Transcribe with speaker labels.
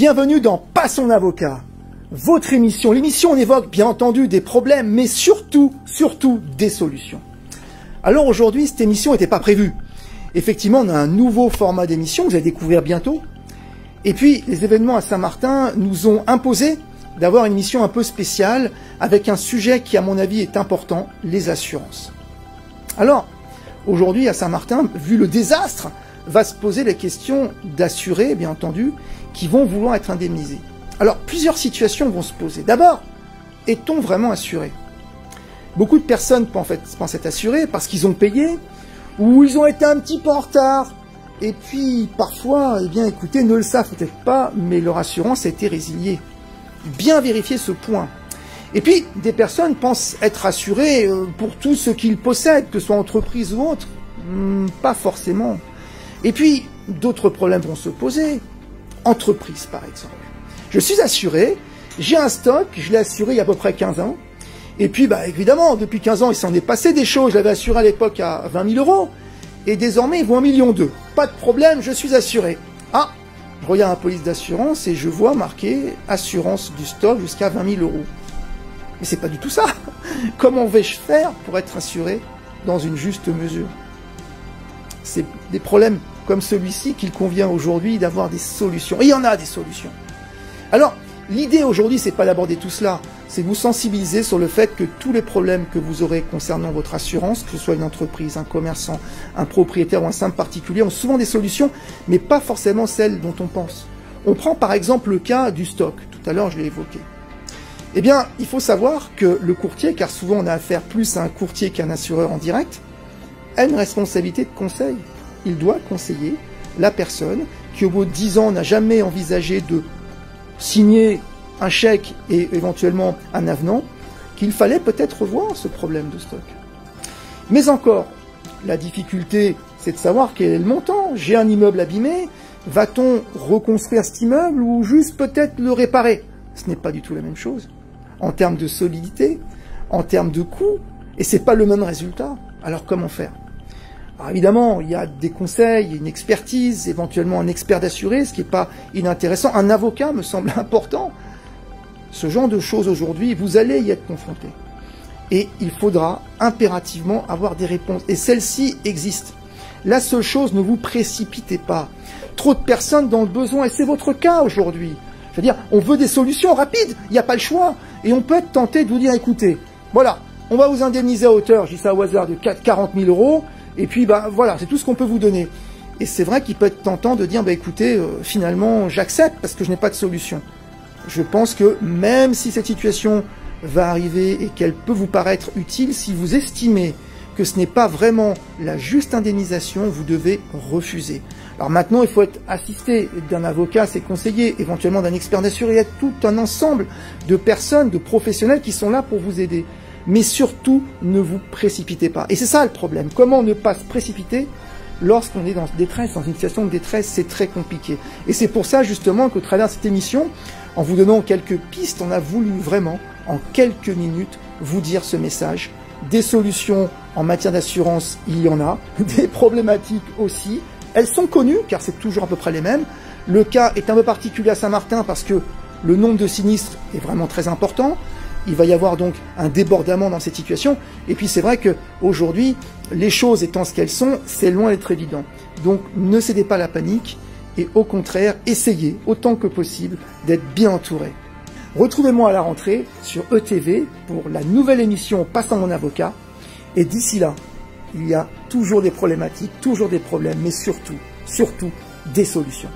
Speaker 1: Bienvenue dans Pas son avocat, votre émission. L'émission, on évoque bien entendu des problèmes, mais surtout des solutions. Alors aujourd'hui, cette émission n'était pas prévue. Effectivement, on a un nouveau format d'émission que vous allez découvrir bientôt. Et puis, les événements à Saint-Martin nous ont imposé d'avoir une émission un peu spéciale avec un sujet qui, à mon avis, est important, les assurances. Alors, aujourd'hui, à Saint-Martin, vu le désastre, va se poser la question d'assurés, bien entendu, qui vont vouloir être indemnisés. Alors, plusieurs situations vont se poser. D'abord, est-on vraiment assuré? Beaucoup de personnes pensent être assurées parce qu'ils ont payé ou ils ont été un petit peu en retard. Et puis, parfois, eh bien, écoutez, ne le savent peut-être pas, mais leur assurance a été résiliée. Bien vérifier ce point. Et puis, des personnes pensent être assurées pour tout ce qu'ils possèdent, que ce soit entreprise ou autre. Pas forcément. Et puis, d'autres problèmes vont se poser. Entreprise, par exemple. Je suis assuré, j'ai un stock, je l'ai assuré il y a à peu près 15 ans. Et puis, bah, évidemment, depuis 15 ans, il s'en est passé des choses. Je l'avais assuré à l'époque à 20 000 €. Et désormais, il vaut 1,2 million. Pas de problème, je suis assuré. Ah, je regarde la police d'assurance et je vois marqué assurance du stock jusqu'à 20 000 €. Mais c'est pas du tout ça. Comment vais-je faire pour être assuré dans une juste mesure? C'est des problèmes comme celui-ci qu'il convient aujourd'hui d'avoir des solutions. Et il y en a des solutions. Alors, l'idée aujourd'hui, c'est pas d'aborder tout cela, c'est de vous sensibiliser sur le fait que tous les problèmes que vous aurez concernant votre assurance, que ce soit une entreprise, un commerçant, un propriétaire ou un simple particulier, ont souvent des solutions, mais pas forcément celles dont on pense. On prend par exemple le cas du stock. Tout à l'heure, je l'ai évoqué. Eh bien, il faut savoir que le courtier, car souvent on a affaire plus à un courtier qu'à un assureur en direct, a une responsabilité de conseil. Il doit conseiller la personne qui, au bout de 10 ans, n'a jamais envisagé de signer un chèque et éventuellement un avenant, qu'il fallait peut-être revoir ce problème de stock. Mais encore, la difficulté, c'est de savoir quel est le montant. J'ai un immeuble abîmé, va-t-on reconstruire cet immeuble ou juste peut-être le réparer? Ce n'est pas du tout la même chose. En termes de solidité, en termes de coût, et c'est pas le même résultat. Alors comment faire? Alors évidemment, il y a des conseils, une expertise, éventuellement un expert d'assuré, ce qui n'est pas inintéressant. Un avocat me semble important. Ce genre de choses aujourd'hui, vous allez y être confronté. Et il faudra impérativement avoir des réponses. Et celles-ci existent. La seule chose, ne vous précipitez pas. Trop de personnes dans le besoin, et c'est votre cas aujourd'hui. Je veux dire, on veut des solutions rapides, il n'y a pas le choix. Et on peut être tenté de vous dire, écoutez, voilà, on va vous indemniser à hauteur, je dis ça au hasard, de 40 000 €. Et puis, bah, voilà, c'est tout ce qu'on peut vous donner. Et c'est vrai qu'il peut être tentant de dire, bah, écoutez, finalement, j'accepte parce que je n'ai pas de solution. Je pense que même si cette situation va arriver et qu'elle peut vous paraître utile, si vous estimez que ce n'est pas vraiment la juste indemnisation, vous devez refuser. Alors maintenant, il faut être assisté d'un avocat, c'est conseillé, éventuellement d'un expert d'assuré. Il y a tout un ensemble de personnes, de professionnels qui sont là pour vous aider. Mais surtout, ne vous précipitez pas. Et c'est ça le problème. Comment ne pas se précipiter lorsqu'on est dans détresse, dans une situation de détresse? C'est très compliqué. Et c'est pour ça, justement, qu'au travers de cette émission, en vous donnant quelques pistes, on a voulu vraiment, en quelques minutes, vous dire ce message. Des solutions en matière d'assurance, il y en a. Des problématiques aussi. Elles sont connues, car c'est toujours à peu près les mêmes. Le cas est un peu particulier à Saint-Martin parce que le nombre de sinistres est vraiment très important. Il va y avoir donc un débordement dans cette situation. Et puis c'est vrai qu'aujourd'hui, les choses étant ce qu'elles sont, c'est loin d'être évident. Donc ne cédez pas à la panique et au contraire, essayez autant que possible d'être bien entouré. Retrouvez-moi à la rentrée sur ETV pour la nouvelle émission Passant mon avocat. Et d'ici là, il y a toujours des problématiques, toujours des problèmes, mais surtout des solutions.